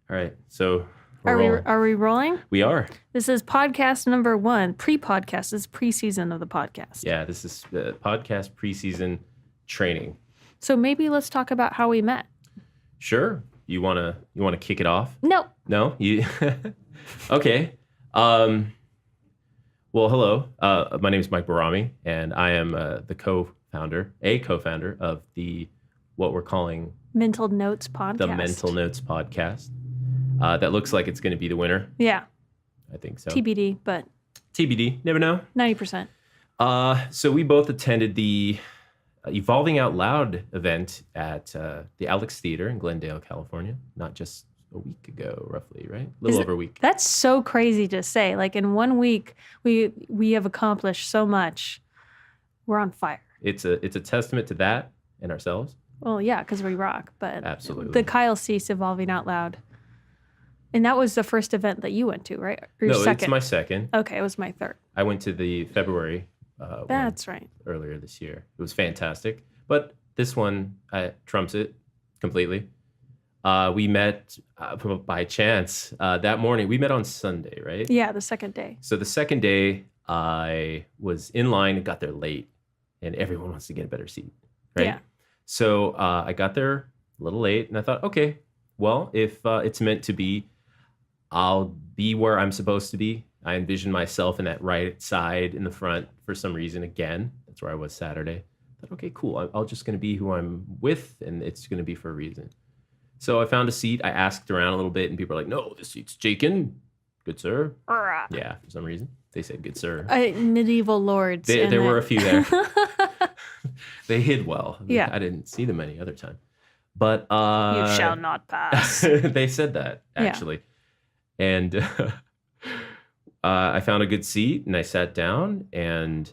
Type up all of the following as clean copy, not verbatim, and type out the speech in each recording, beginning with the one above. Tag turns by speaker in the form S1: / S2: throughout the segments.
S1: All right. So
S2: Are
S1: we're
S2: we
S1: rolling.
S2: are we rolling?
S1: We are.
S2: This is podcast number 1. Pre-podcast. This is pre-season of the podcast.
S1: Yeah, this is the podcast preseason training.
S2: So maybe let's talk about how we met.
S1: Sure. You wanna kick it off?
S2: No.
S1: No? You Okay. Well, hello. My name is Mike Bajrami, and I am the co-founder of the what we're calling
S2: Mental Notes podcast.
S1: the Mental Notes podcast. That looks like it's going to be the winner.
S2: Yeah.
S1: I think so.
S2: TBD, but
S1: TBD. Never know.
S2: 90%.
S1: So we both attended the Evolving Out Loud event at the Alex Theater in Glendale, California, not just a week ago, roughly, right? A little over a week.
S2: That's so crazy to say. Like in 1 week, we have accomplished so much. We're on fire.
S1: It's a testament to that and ourselves.
S2: Well, yeah, because we rock. But
S1: Absolutely.
S2: the Kyle Cease Evolving Out Loud. And that was the first event that you went to, right? Or
S1: No,
S2: second?
S1: it's my second.
S2: Okay, it was my third.
S1: I went to the February one
S2: That's right.
S1: earlier this year. It was fantastic. But this one trumps it completely. We met by chance that morning. We met on Sunday, right?
S2: Yeah, the second day.
S1: So the second day, I was in line and got there late, and everyone wants to get a better seat, right?
S2: Yeah.
S1: So I got there a little late, and I thought, okay, well, if it's meant to be, I'll be where I'm supposed to be. I envision myself in that right side in the front for some reason again. That's where I was Saturday. I thought, okay, cool. I'm just going to be who I'm with, and it's going to be for a reason. So I found a seat. I asked around a little bit, and people are like, no, this seat's taken. Good sir. Yeah, for some reason. They said good sir.
S2: Medieval lords.
S1: There were a few there. They hid well.
S2: Yeah.
S1: I didn't see them any other time. But
S2: You shall not pass.
S1: they said that, actually. And I found a good seat, and I sat down, and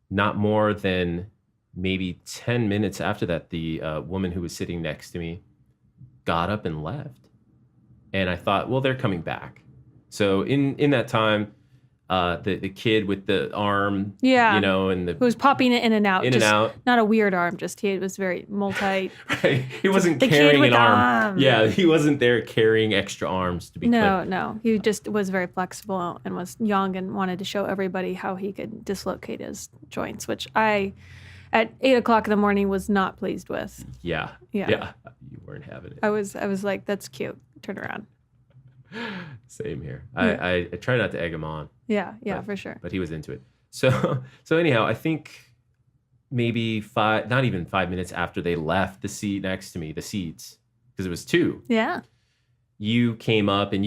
S1: not more than maybe 10 minutes after that, the woman who was sitting next to me got up and left. And I thought, well, they're coming back. So in that time, the kid with the arm,
S2: Yeah.
S1: and the
S2: Who was popping it in and out.
S1: in
S2: just
S1: and out.
S2: Not a weird arm, just he was very multi.
S1: Right. He wasn't
S2: The kid
S1: carrying
S2: with
S1: an
S2: the
S1: arm.
S2: arm.
S1: Yeah, he wasn't there carrying extra arms to be clipped.
S2: No. He just was very flexible and was young and wanted to show everybody how he could dislocate his joints, which I, at 8 o'clock in the morning, was not pleased with.
S1: Yeah.
S2: Yeah.
S1: You weren't having it.
S2: I was like, that's cute. Turn around.
S1: Same here.
S2: Yeah.
S1: I try not to egg him on,
S2: Yeah, for sure.
S1: but he was into it. So anyhow, I think maybe not even 5 minutes after they left the seat next to me, the seats, because it was two,
S2: Yeah.
S1: you came up and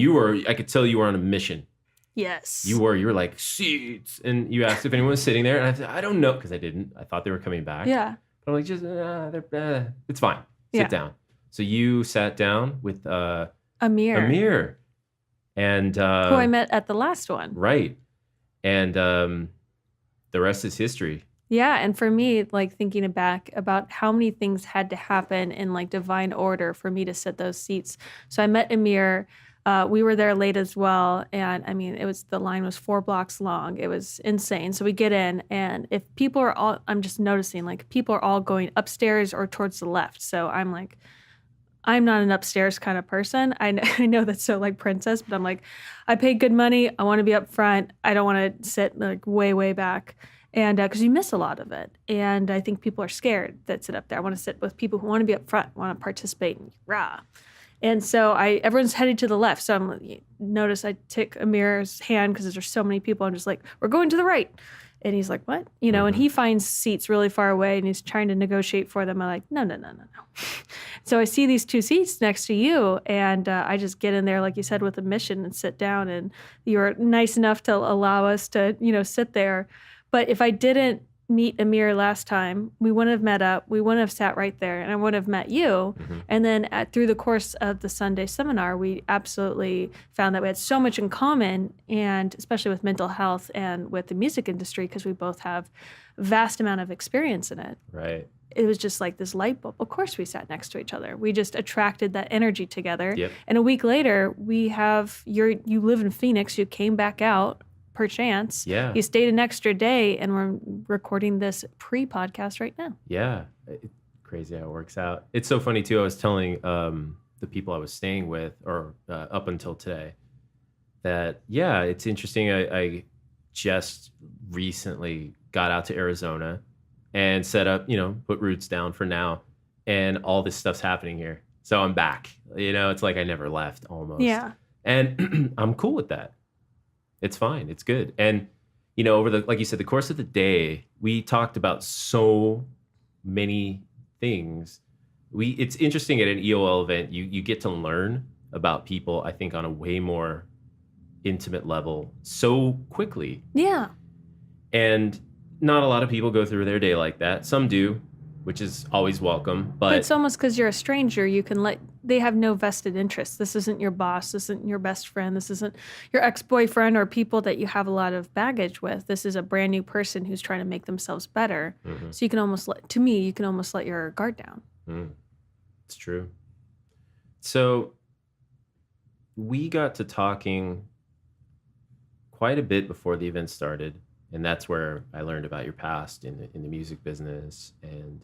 S1: I could tell you were on a mission.
S2: Yes.
S1: You were like, seats. And you asked if anyone was sitting there. And I said, I don't know, because I didn't. I thought they were coming back.
S2: Yeah.
S1: But I'm like, just, it's fine. Sit down. So you sat down with Amir. And
S2: Who I met at the last one.
S1: right. And the rest is history.
S2: Yeah, and for me, like thinking back about how many things had to happen in like divine order for me to sit those seats. So I met Amir. We were there late as well, and I mean, the line was 4 blocks long. It was insane. So we get in, and if people are all, I'm just noticing like people are all going upstairs or towards the left. So I'm like, I'm not an upstairs kind of person. I know that's so like princess, but I'm like, I paid good money. I want to be up front. I don't want to sit like way back. And because you miss a lot of it. And I think people are scared that sit up there. I want to sit with people who want to be up front, want to participate, and rah. And so everyone's headed to the left. So notice I take Amir's hand because there's so many people. I'm just like, we're going to the right. And he's like, what? And he finds seats really far away and he's trying to negotiate for them. I'm like, no. So I see these 2 seats next to you and I just get in there, like you said, with a mission and sit down. And you were nice enough to allow us to, sit there. But if I didn't meet Amir last time, we wouldn't have met up. We wouldn't have sat right there, and I wouldn't have met you.
S1: Mm-hmm.
S2: And then through the course of the Sunday seminar, we absolutely found that we had so much in common, and especially with mental health and with the music industry, because we both have vast amount of experience in it.
S1: Right.
S2: It was just like this light bulb. Of course, we sat next to each other. We just attracted that energy together.
S1: Yep.
S2: And a week later, you live in Phoenix. You came back out perchance.
S1: Yeah.
S2: You stayed an extra day, and we're recording this pre-podcast right now.
S1: Yeah. Crazy how it works out. It's so funny, too. I was telling the the people I was staying with, or up until today, that yeah, it's interesting. I just recently got out to Arizona and set up, put roots down for now, and all this stuff's happening here. So I'm back. It's like I never left almost,
S2: Yeah.
S1: and I'm cool with that. It's fine. It's good. And over the like you said, the course of the day, we talked about so many things. It's interesting at an EOL event, you get to learn about people, I think, on a way more intimate level so quickly.
S2: Yeah.
S1: And not a lot of people go through their day like that. Some do, which is always welcome.
S2: But
S1: But
S2: it's almost because you're a stranger, they have no vested interest. This isn't your boss. This isn't your best friend. This isn't your ex-boyfriend or people that you have a lot of baggage with. This is a brand new person who's trying to make themselves better. So you can almost let your guard down.
S1: It's true. So we got to talking quite a bit before the event started. And that's where I learned about your past in the music business. And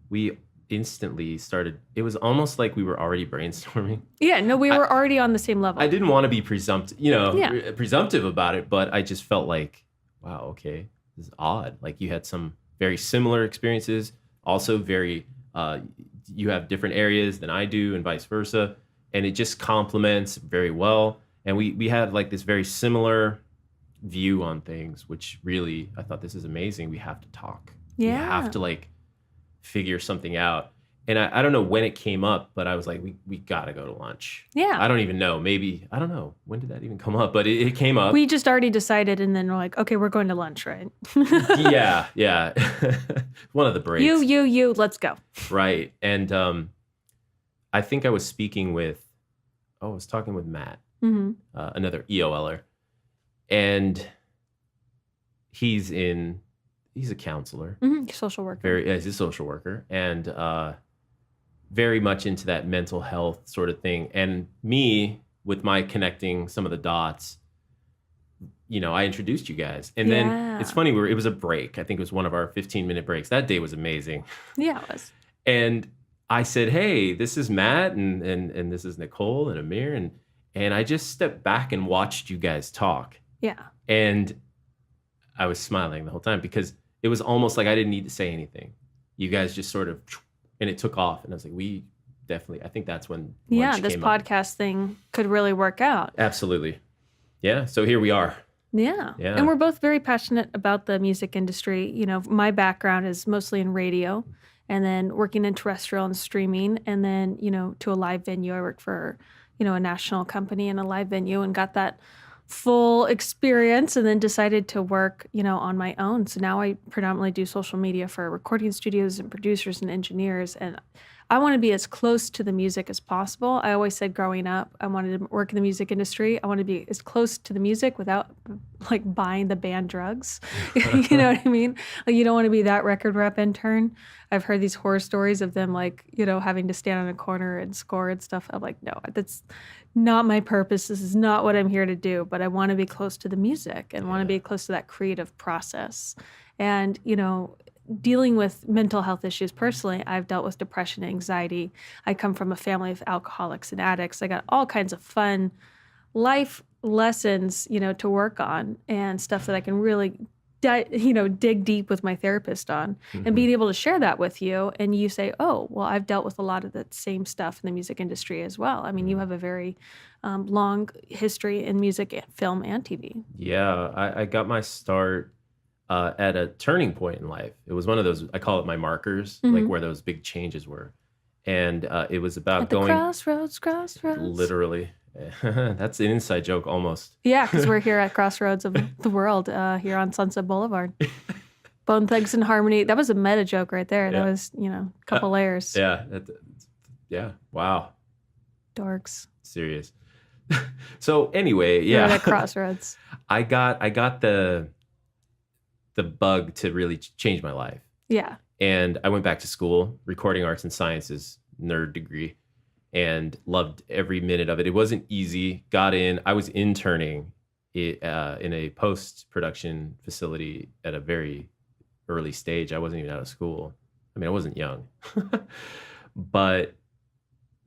S1: we instantly started, it was almost like we were already brainstorming.
S2: Yeah, no, we were already on the same level.
S1: I didn't want to be presumptive about it, but I just felt like, wow, okay, this is odd. Like you had some very similar experiences, also very, you have different areas than I do and vice versa. And it just complements very well. And we had like this very similar view on things, which really, I thought, this is amazing. We have to talk.
S2: Yeah.
S1: We have to like figure something out. And I don't know when it came up, but I was like, we got to go to lunch.
S2: Yeah.
S1: I don't even know. Maybe, I don't know. When did that even come up? But it came up.
S2: We just already decided, and then we're like, okay, we're going to lunch, right?
S1: Yeah. One of the breaks.
S2: You, let's go.
S1: Right. And I think I was talking with Matt, another EOLer. And he's a counselor.
S2: Social worker.
S1: He's a social worker. And very much into that mental health sort of thing. And me, with my connecting some of the dots, I introduced you guys. And then it's funny, it was a break. I think it was one of our 15-minute breaks. That day was amazing.
S2: Yeah, it was.
S1: And I said, hey, this is Matt and this is Nicole and Amir. And I just stepped back and watched you guys talk.
S2: Yeah.
S1: And I was smiling the whole time because it was almost like I didn't need to say anything. You guys just sort of, and it took off. And I was like, I think that's when lunch
S2: this
S1: came
S2: podcast
S1: up.
S2: thing could really work out.
S1: Absolutely. Yeah. So here we are.
S2: Yeah. And we're both very passionate about the music industry. My background is mostly in radio and then working in terrestrial and streaming. And then, to a live venue. I worked for, a national company in a live venue and got that full experience, and then decided to work, on my own. So now I predominantly do social media for recording studios and producers and engineers. And I want to be as close to the music as possible. I always said growing up, I wanted to work in the music industry. I want to be as close to the music without like buying the band drugs. You know what I mean? Like you don't want to be that record rep intern. I've heard these horror stories of them like, having to stand on a corner and score and stuff. I'm like, no, that's not my purpose. This is not what I'm here to do, but I want to be close to the music and want to be close to that creative process. And, dealing with mental health issues personally, I've dealt with depression and anxiety. I come from a family of alcoholics and addicts. I got all kinds of fun life lessons, to work on and stuff that I can really, dig deep with my therapist on, and being able to share that with you. And you say, oh, well, I've dealt with a lot of that same stuff in the music industry as well. I mean, you have a very long history in music, film, and TV.
S1: Yeah, I got my start at a turning point in life. It was one of those, I call it my markers, like where those big changes were. And it was about
S2: at the
S1: going...
S2: Crossroads.
S1: Literally. That's an inside joke almost.
S2: Yeah, because we're here at Crossroads of the World, here on Sunset Boulevard. Bone Thugs and Harmony. That was a meta joke right there. That was, a couple layers.
S1: Yeah. Wow.
S2: Dorks.
S1: Serious. So anyway,
S2: We're at Crossroads.
S1: I got the bug to really change my life.
S2: Yeah.
S1: And I went back to school, recording arts and sciences, nerd degree, and loved every minute of it. It wasn't easy. Got in. I was interning in a post-production facility at a very early stage. I wasn't even out of school. I mean, I wasn't young. But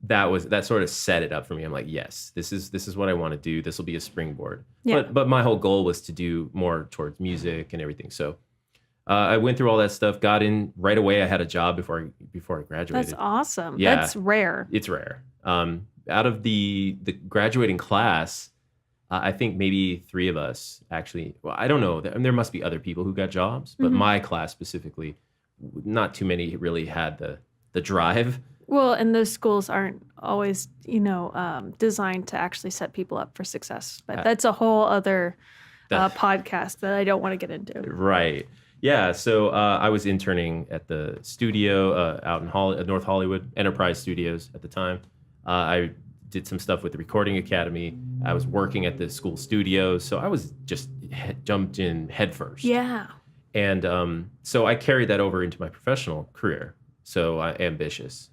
S1: that sort of set it up for me. I'm like, yes, this is what I want to do. This will be a springboard.
S2: Yeah.
S1: But my whole goal was to do more towards music and everything. So I went through all that stuff, got in right away. I had a job before I graduated.
S2: That's awesome.
S1: Yeah.
S2: That's rare.
S1: It's rare. Out of the graduating class, I think maybe 3 of us actually. Well, I don't know. There must be other people who got jobs, but my class specifically, not too many really had the drive.
S2: Well, and those schools aren't always, designed to actually set people up for success. But that's a whole other podcast that I don't want to get into.
S1: Right. Yeah. So I was interning at the studio out in North Hollywood, Enterprise Studios at the time. I did some stuff with the Recording Academy. I was working at the school studio. So I was just jumped in headfirst.
S2: Yeah.
S1: And so I carried that over into my professional career. So ambitious,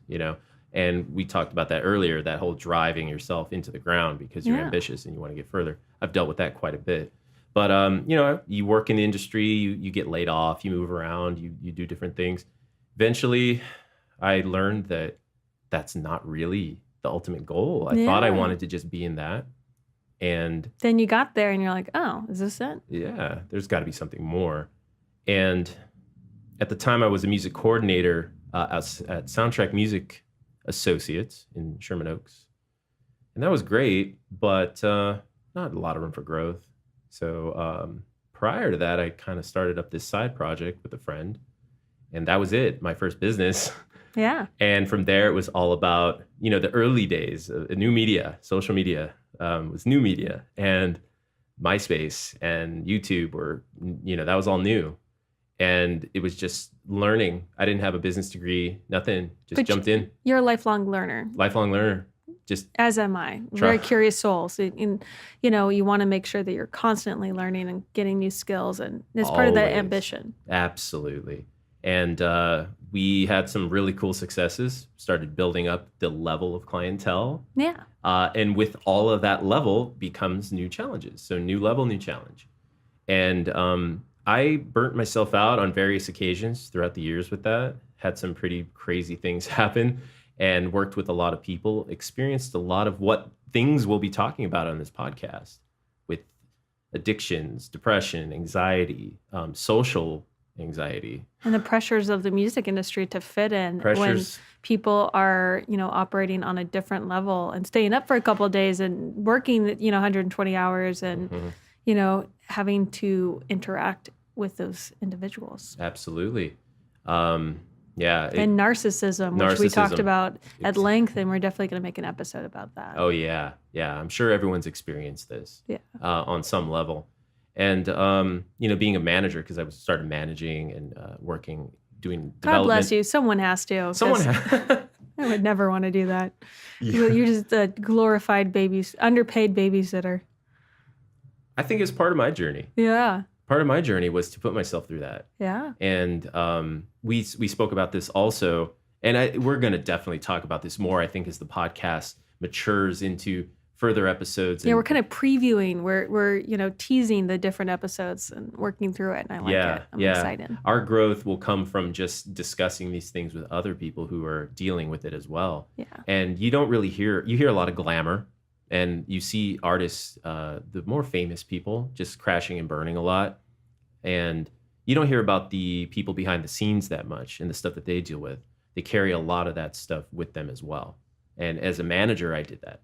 S1: and we talked about that earlier, that whole driving yourself into the ground because you're ambitious and you want to get further. I've dealt with that quite a bit. But, you work in the industry, you get laid off, you move around, you do different things. Eventually, I learned that that's not really the ultimate goal. I thought I wanted to just be in that. And
S2: then you got there and you're like, oh, is this it?
S1: Yeah, there's got to be something more. And at the time, I was a music coordinator at Soundtrack Music Associates in Sherman Oaks. And that was great, but not a lot of room for growth. So prior to that, I kind of started up this side project with a friend. And that was it, my first business.
S2: Yeah.
S1: And from there, it was all about, the early days of new media, social media was new media. And MySpace and YouTube were, that was all new. And it was just learning. I didn't have a business degree, nothing. Just jumped in.
S2: You're a lifelong learner.
S1: Lifelong learner. Just
S2: as am I. Very curious soul. So, you want to make sure that you're constantly learning and getting new skills, and it's part of that ambition.
S1: Absolutely. And we had some really cool successes. Started building up the level of clientele.
S2: Yeah.
S1: And with all of that level becomes new challenges. So new level, new challenge. And I burnt myself out on various occasions throughout the years with that. Had some pretty crazy things happen and worked with a lot of people, experienced a lot of what things we'll be talking about on this podcast with addictions, depression, anxiety, social anxiety.
S2: And the pressures of the music industry to fit in when people are, operating on a different level and staying up for a couple of days and working, 120 hours and, having to interact with those individuals.
S1: Absolutely.
S2: Yeah. And narcissism, which we talked about at length, and we're definitely going to make an episode about that.
S1: Oh, yeah. Yeah. I'm sure everyone's experienced this on some level. And, being a manager, because I started managing and working, doing
S2: God
S1: development.
S2: bless you. Someone has to. I would never want to do that.
S1: Yeah.
S2: You're just a glorified underpaid babysitter.
S1: I think it's part of my journey.
S2: Yeah.
S1: Part of my journey was to put myself through that.
S2: Yeah.
S1: And we spoke about this also, and we're going to definitely talk about this more, I think, as the podcast matures into further episodes.
S2: Yeah, we're kind of previewing. We're teasing the different episodes and working through it, and I like it. I'm excited.
S1: Our growth will come from just discussing these things with other people who are dealing with it as well.
S2: Yeah.
S1: And you don't really hear a lot of glamour. And you see artists, the more famous people, just crashing and burning a lot. And you don't hear about the people behind the scenes that much and the stuff that they deal with. They carry a lot of that stuff with them as well. And as a manager, I did that.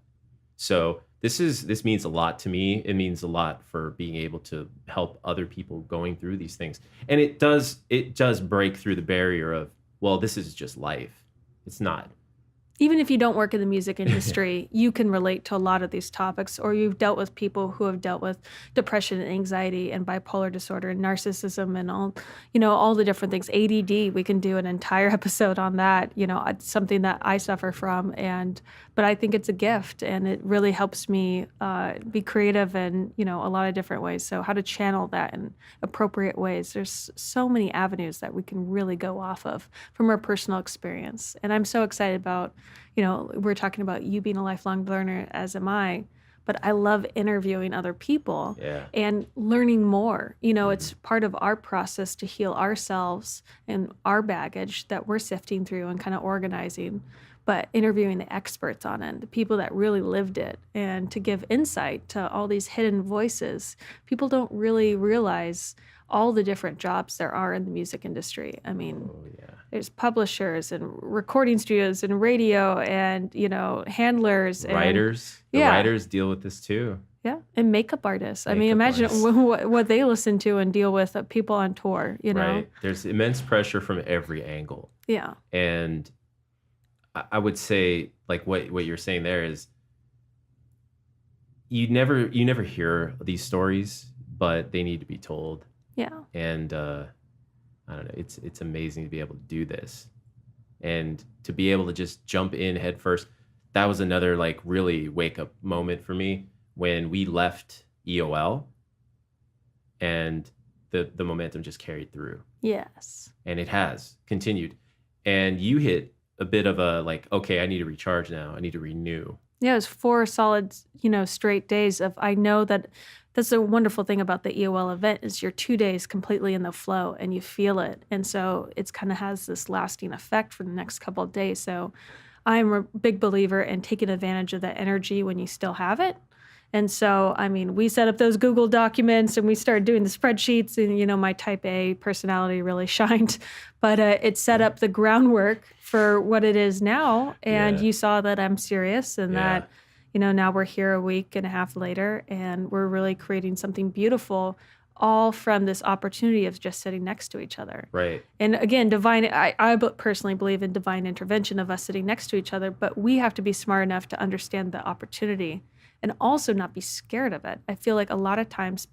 S1: So this means a lot to me. It means a lot for being able to help other people going through these things. And it does break through the barrier of, well, this is just life. It's not.
S2: Even if you don't work in the music industry, you can relate to a lot of these topics, or you've dealt with people who have dealt with depression and anxiety and bipolar disorder and narcissism and all the different things. ADD, we can do an entire episode on that. It's something that I suffer from, but I think it's a gift, and it really helps me be creative in, a lot of different ways. So how to channel that in appropriate ways. There's so many avenues that we can really go off of from our personal experience. And I'm so excited about, we're talking about you being a lifelong learner, as am I, but I love interviewing other people and learning more. It's part of our process to heal ourselves and our baggage that we're sifting through and kind of organizing. but interviewing the experts on it, the people that really lived it, and to give insight to all these hidden voices. People don't really realize all the different jobs there are in the music industry. I mean,
S1: Oh yeah.
S2: there's publishers and recording studios and radio and, handlers and
S1: Writers. The
S2: yeah.
S1: writers deal with this too.
S2: Yeah, and makeup artists. I mean,
S1: Makeup
S2: imagine
S1: artists.
S2: what they listen to and deal with, people on tour,
S1: Right. There's immense pressure from every angle.
S2: Yeah.
S1: And I would say, like what you're saying there is, you never hear these stories, but they need to be told.
S2: Yeah.
S1: And I don't know, it's amazing to be able to do this, and to be able to just jump in head first. That was another like really wake up moment for me when we left EOL, and the momentum just carried through,
S2: Yes.
S1: and it has continued. And you hit a bit of a like, okay, I need to recharge now. I need to renew.
S2: Yeah, it was 4 solid, straight days of, I know that that's a wonderful thing about the EOL event is you're 2 days completely in the flow and you feel it. And so it's kind of has this lasting effect for the next couple of days. So I'm a big believer in taking advantage of that energy when you still have it. And so, I mean, we set up those Google documents and we started doing the spreadsheets, and, my type A personality really shined, but it set up the groundwork for what it is now. And
S1: Yeah.
S2: you saw that I'm serious and
S1: Yeah.
S2: that, now we're here a week and a half later and we're really creating something beautiful, all from this opportunity of just sitting next to each other.
S1: Right.
S2: And again, I personally believe in divine intervention of us sitting next to each other, but we have to be smart enough to understand the opportunity and also not be scared of it. I feel like a lot of times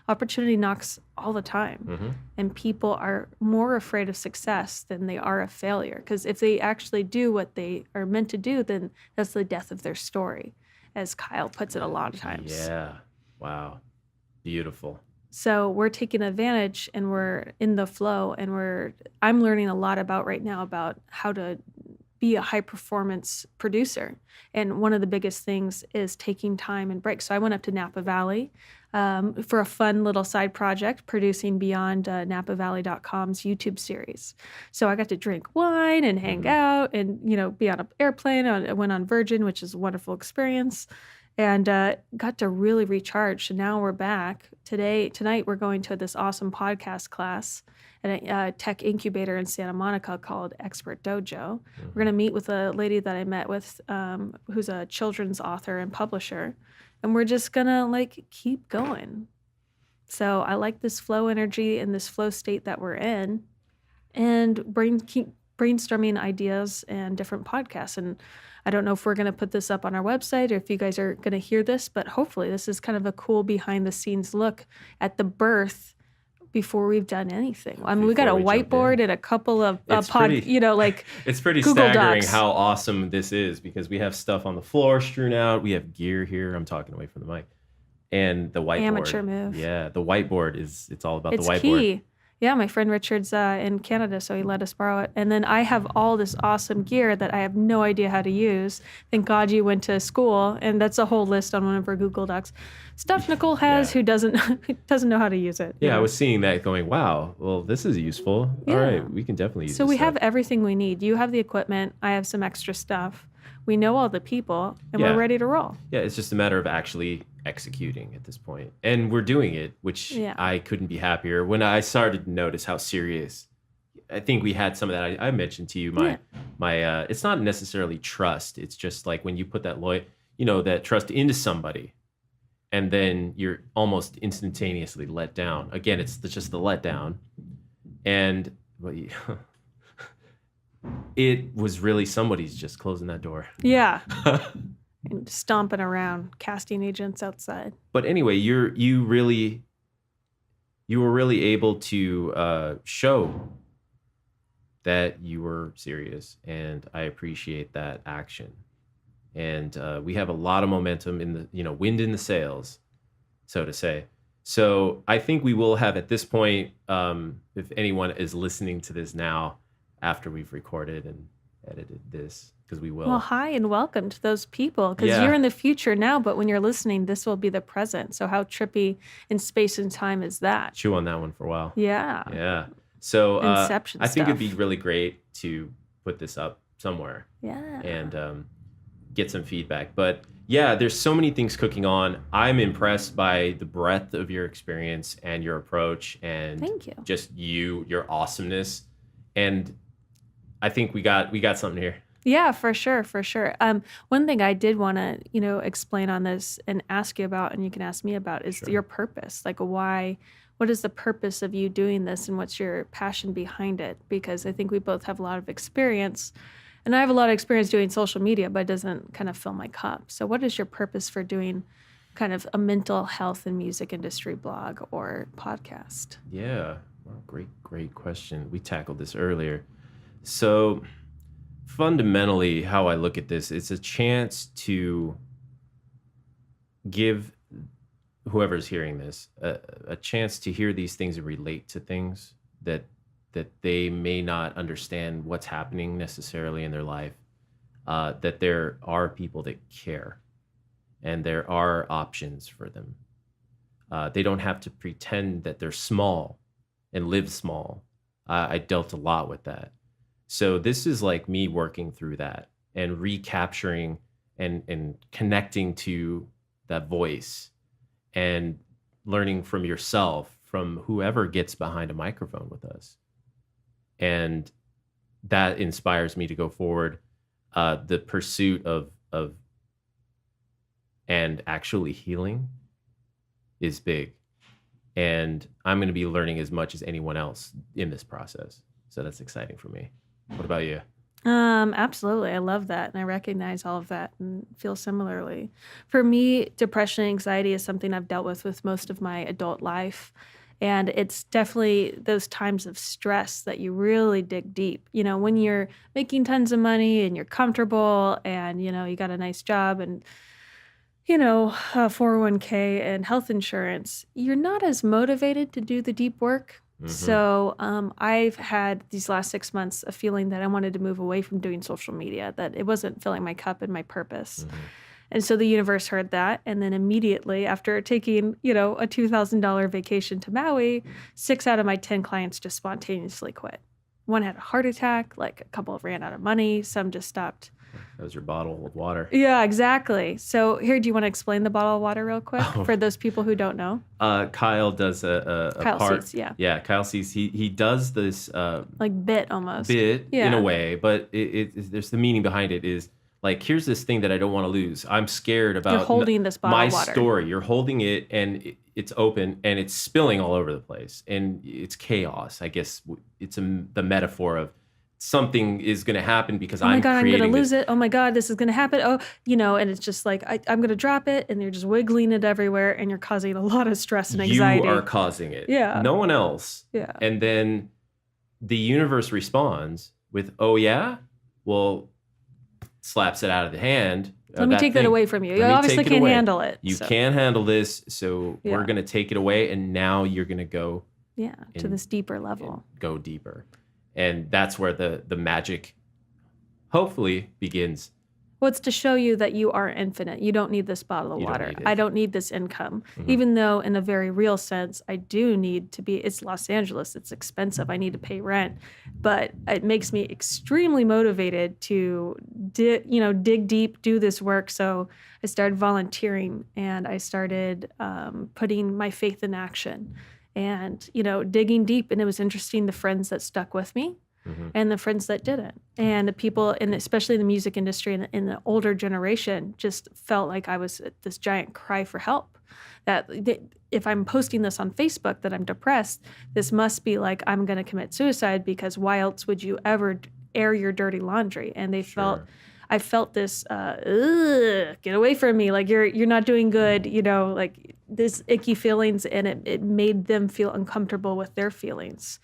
S2: opportunity knocks all the time,
S1: Mm-hmm.
S2: and people are more afraid of success than they are of failure. Because if they actually do what they are meant to do, then that's the death of their story, as Kyle puts it a lot of times.
S1: Yeah. Wow. Beautiful.
S2: So we're taking advantage and we're in the flow, and I'm learning a lot right now about how to be a high performance producer. And one of the biggest things is taking time and breaks. So I went up to Napa Valley for a fun little side project, producing Beyond NapaValley.com's YouTube series. So I got to drink wine and hang out and, be on an airplane. I went on Virgin, which is a wonderful experience, and got to really recharge. So now we're back. Tonight we're going to this awesome podcast class at a tech incubator in Santa Monica called Expert Dojo. We're going to meet with a lady that I met with who's a children's author and publisher, and we're just going to keep going. So I like this flow energy and this flow state that we're in, and keep brainstorming ideas and different podcasts. And I don't know if we're going to put this up on our website or if you guys are going to hear this, but hopefully this is kind of a cool behind the scenes look at the birth before we've done anything. I mean, we got a
S1: Before we jump
S2: whiteboard
S1: in.
S2: and a couple of
S1: It's pretty- It's pretty
S2: Google
S1: staggering
S2: Docs.
S1: how awesome this is, because we have stuff on the floor strewn out. We have gear here. I'm talking away from the mic. And the whiteboard.
S2: Amateur move.
S1: Yeah, the whiteboard it's all about
S2: It's
S1: the whiteboard.
S2: key. Yeah, my friend Richard's in Canada, so he let us borrow it. And then I have all this awesome gear that I have no idea how to use. Thank God you went to school, and that's a whole list on one of our Google Docs. Stuff Nicole has
S1: Yeah.
S2: who doesn't know how to use it.
S1: Yeah, I was seeing that going, wow, well, this is useful.
S2: Yeah.
S1: All right, we can definitely use
S2: So
S1: this
S2: we
S1: stuff.
S2: have everything we need. You have the equipment. I have some extra stuff. We know all the people, and
S1: Yeah.
S2: we're ready to roll.
S1: Yeah, it's just a matter of actually executing at this point. And we're doing it, which
S2: Yeah.
S1: I couldn't be happier. When I started to notice how serious, I think we had some of that. I mentioned to you my it's not necessarily trust. It's just like when you put that that trust into somebody, and then you're almost instantaneously let down. Again, it's just the letdown. And it was really somebody's just closing that door.
S2: Yeah. And stomping around, casting agents outside.
S1: But anyway, you were really able to show that you were serious, and I appreciate that action. And we have a lot of momentum in the wind in the sails, so to say. So I think we will have at this point, if anyone is listening to this now, after we've recorded and edited this, because we will.
S2: Well, hi and welcome to those people, because
S1: Yeah.
S2: you're in the future now, but when you're listening, this will be the present. So how trippy in space and time is that?
S1: Chew on that one for a while.
S2: Yeah.
S1: Yeah. So
S2: Inception
S1: I think it'd be
S2: stuff.
S1: really great to put this up somewhere
S2: Yeah.
S1: and get some feedback. But yeah, there's so many things cooking on. I'm impressed by the breadth of your experience and your approach and
S2: Thank you.
S1: just your awesomeness. And I think we got something here.
S2: Yeah, for sure, for sure. One thing I did want to, explain on this and ask you about, and you can ask me about, is
S1: Sure.
S2: your purpose. Like, why? What is the purpose of you doing this, and what's your passion behind it? Because I think we both have a lot of experience, and I have a lot of experience doing social media, but it doesn't kind of fill my cup. So, what is your purpose for doing kind of a mental health and music industry blog or podcast?
S1: Yeah. Well, great question. We tackled this earlier. So fundamentally, how I look at this, it's a chance to give whoever's hearing this a chance to hear these things and relate to things that they may not understand what's happening necessarily in their life. That there are people that care, and there are options for them. They don't have to pretend that they're small and live small. I dealt a lot with that. So this is like me working through that and recapturing and connecting to that voice and learning from yourself, from whoever gets behind a microphone with us. And that inspires me to go forward. The pursuit of and actually healing is big. And I'm going to be learning as much as anyone else in this process. So that's exciting for me. What about you?
S2: Absolutely. I love that. And I recognize all of that and feel similarly. For me, depression and anxiety is something I've dealt with most of my adult life. And it's definitely those times of stress that you really dig deep. When you're making tons of money and you're comfortable and, you got a nice job and, 401k and health insurance, you're not as motivated to do the deep work. So I've had these last 6 months a feeling that I wanted to move away from doing social media, that it wasn't filling my cup and my purpose. And so the universe heard that. And then immediately after taking, a $2,000 vacation to Maui, 6 out of my 10 clients just spontaneously quit. One had a heart attack, like a couple ran out of money, some just stopped.
S1: That was your bottle of water.
S2: Yeah, exactly. So here, do you want to explain the bottle of water real quick for those people who don't know?
S1: Kyle does a
S2: Kyle
S1: part.
S2: sees, yeah.
S1: Yeah, Kyle sees. He does this
S2: Like bit almost.
S1: bit
S2: Yeah.
S1: in a way, but there's the meaning behind it is like, here's this thing that I don't want to lose. I'm scared about
S2: You're holding this bottle
S1: my
S2: of water.
S1: story. You're holding it, and it's open, and it's spilling all over the place, and it's chaos. I guess it's the metaphor of something is going to happen because
S2: Oh my
S1: I'm
S2: God, I'm going to
S1: creating
S2: lose
S1: this.
S2: it. Oh my God, this is going to happen. Oh, and it's just like, I'm going to drop it, and you're just wiggling it everywhere, and you're causing a lot of stress and anxiety.
S1: You are causing it.
S2: Yeah.
S1: No one else.
S2: Yeah.
S1: And then the universe responds with, "Oh yeah, well," slaps it out of the hand.
S2: Let me take that away from you. You
S1: Let me
S2: obviously
S1: take it
S2: can't
S1: away.
S2: handle it.
S1: You
S2: so,
S1: can't handle this, so
S2: Yeah.
S1: we're going to take it away, and now you're going to go
S2: Yeah, to
S1: and-
S2: this deeper level.
S1: go deeper. And that's where the magic hopefully begins.
S2: Well, it's to show you that you are infinite. You don't need this bottle of
S1: You don't
S2: water.
S1: need it.
S2: I don't need this income.
S1: Mhm.
S2: Even though, in a very real sense, I do need to be, it's Los Angeles, it's expensive. I need to pay rent. But it makes me extremely motivated to, dig deep, do this work. So I started volunteering and I started putting my faith in action and, digging deep. And it was interesting, the friends that stuck with me. And the friends that didn't, and the people, and especially in the music industry and in the older generation, just felt like I was this giant cry for help. That if I'm posting this on Facebook that I'm depressed, this must be like I'm going to commit suicide, because why else would you ever air your dirty laundry? And they felt, I felt this, get away from me, like you're not doing good, like this icky feelings, and it made them feel uncomfortable with their feelings.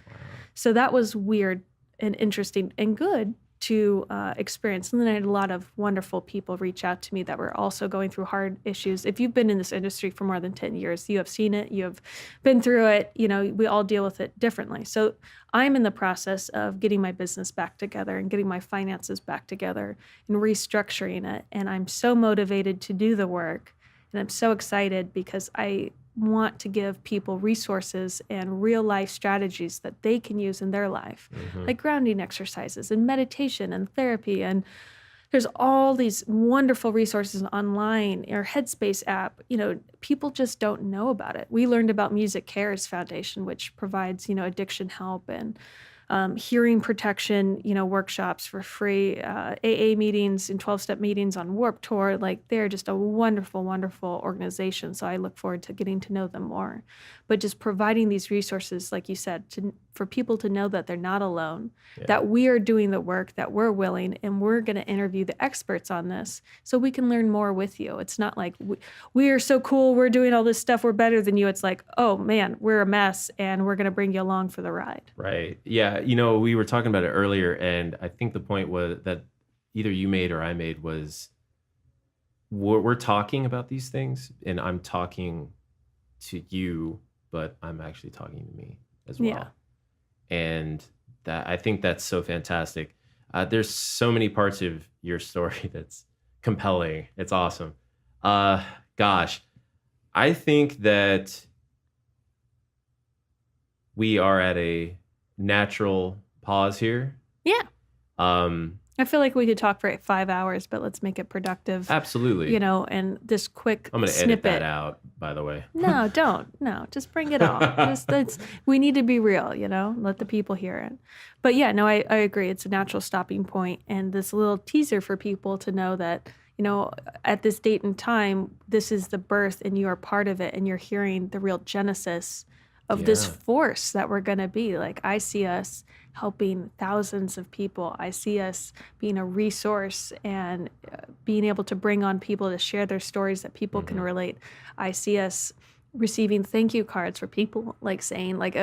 S2: So that was weird and interesting and good to experience. And then I had a lot of wonderful people reach out to me that were also going through hard issues. If you've been in this industry for more than 10 years, you have seen it, you have been through it, we all deal with it differently. So I'm in the process of getting my business back together and getting my finances back together and restructuring it. And I'm so motivated to do the work. And I'm so excited because I want to give people resources and real life strategies that they can use in their life, like grounding exercises and meditation and therapy. And there's all these wonderful resources online. Our Headspace app, people just don't know about it. We learned about Music Cares Foundation, which provides, addiction help and hearing protection, workshops for free, AA meetings and 12-step meetings on Warped Tour. Like, they're just a wonderful, wonderful organization. So I look forward to getting to know them more. But just providing these resources, like you said, for people to know that they're not alone, that we are doing the work, that we're willing, and we're going to interview the experts on this so we can learn more with you. It's not like we are so cool, we're doing all this stuff, we're better than you. It's like, oh man, we're a mess and we're going to bring you along for the ride.
S1: Right. Yeah. We were talking about it earlier, and I think the point was that either you made or I made was we're talking about these things, and I'm talking to you, but I'm actually talking to me as well.
S2: Yeah.
S1: And that, I think that's so fantastic. There's so many parts of your story that's compelling. It's awesome. Gosh, I think that we are at a natural pause here.
S2: Yeah.
S1: I
S2: feel like we could talk for 5 hours, but let's make it productive.
S1: Absolutely.
S2: And this quick
S1: I'm going to edit that out, by the way.
S2: No, don't. No, just bring it all. We need to be real, let the people hear it. But yeah, no, I agree. It's a natural stopping point, and this little teaser for people to know that, at this date and time, this is the birth and you are part of it, and you're hearing the real genesis of this force that we're going to be. Like, I see us helping thousands of people. I see us being a resource and being able to bring on people to share their stories that people can relate. I see us receiving thank you cards for people, like saying, like,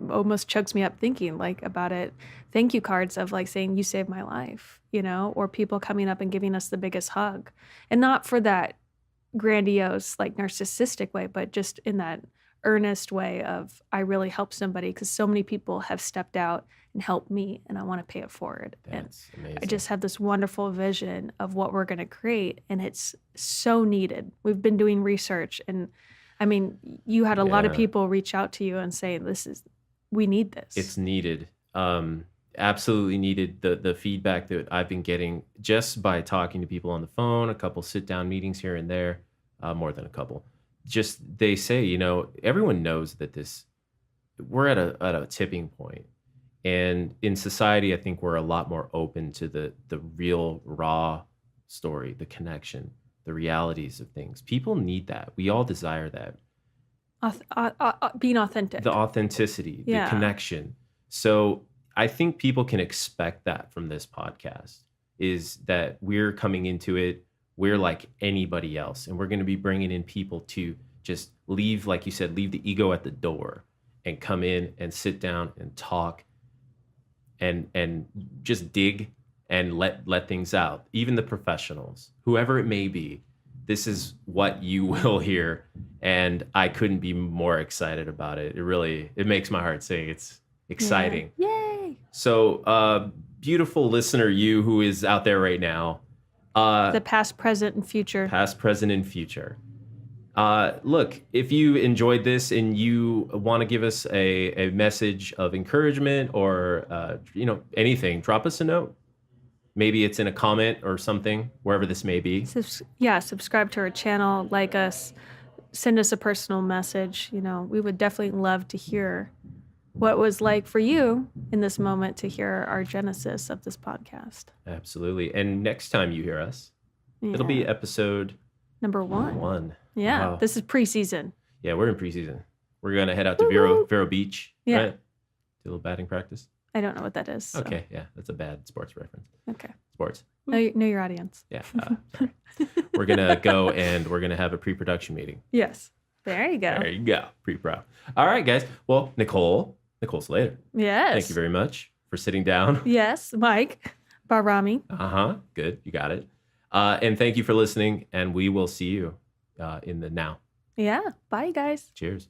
S2: almost chokes me up thinking like about it. Thank you cards of like saying, you saved my life, or people coming up and giving us the biggest hug. And not for that grandiose, like narcissistic way, but just in that earnest way of, I really helped somebody, because so many people have stepped out and helped me, and I want to pay it forward.
S1: That's amazing.
S2: I just have this wonderful vision of what we're going to create, and it's so needed. We've been doing research, and I mean, you had a lot of people reach out to you and say, we need this.
S1: It's needed. Absolutely needed. The feedback that I've been getting just by talking to people on the phone, a couple sit-down meetings here and there, more than a couple. Just they say, everyone knows that we're at a tipping point. And in society, I think we're a lot more open to the real raw story, the connection, the realities of things. People need that. We all desire that.
S2: Being authentic.
S1: The authenticity, the connection. So I think people can expect that from this podcast, is that we're coming into it, we're like anybody else, and we're going to be bringing in people to just leave, like you said, leave the ego at the door and come in and sit down and talk and just dig and let things out. Even the professionals, whoever it may be, this is what you will hear, and I couldn't be more excited about it. It makes my heart sing. It's exciting.
S2: Yeah. Yay!
S1: So, beautiful listener, you who is out there right now,
S2: the past, present, and future.
S1: Past, present, and future. Look, if you enjoyed this and you want to give us a message of encouragement or anything, drop us a note. Maybe it's in a comment or something, wherever this may be.
S2: Subscribe to our channel, like us, send us a personal message. We would definitely love to hear what it was like for you in this moment to hear our genesis of this podcast.
S1: Absolutely. And next time you hear us, it'll be episode
S2: number one.
S1: Yeah. Wow.
S2: This is preseason.
S1: Yeah, we're in preseason. We're going to head out to Vero Beach.
S2: Yeah.
S1: Right? Do a little batting practice.
S2: I don't know what that is. So.
S1: Okay. Yeah. That's a bad sports reference.
S2: Okay.
S1: Sports.
S2: Know your audience.
S1: Yeah. Sorry. We're going to go and we're going to have a pre-production meeting.
S2: Yes. There you go.
S1: There you go. Pre-pro. All right, guys. Well, Nicole Slater.
S2: Yes.
S1: Thank you very much for sitting down.
S2: Yes. Mike Bajrami.
S1: Good. You got it. And thank you for listening, and we will see you in the now.
S2: Yeah. Bye, guys.
S1: Cheers.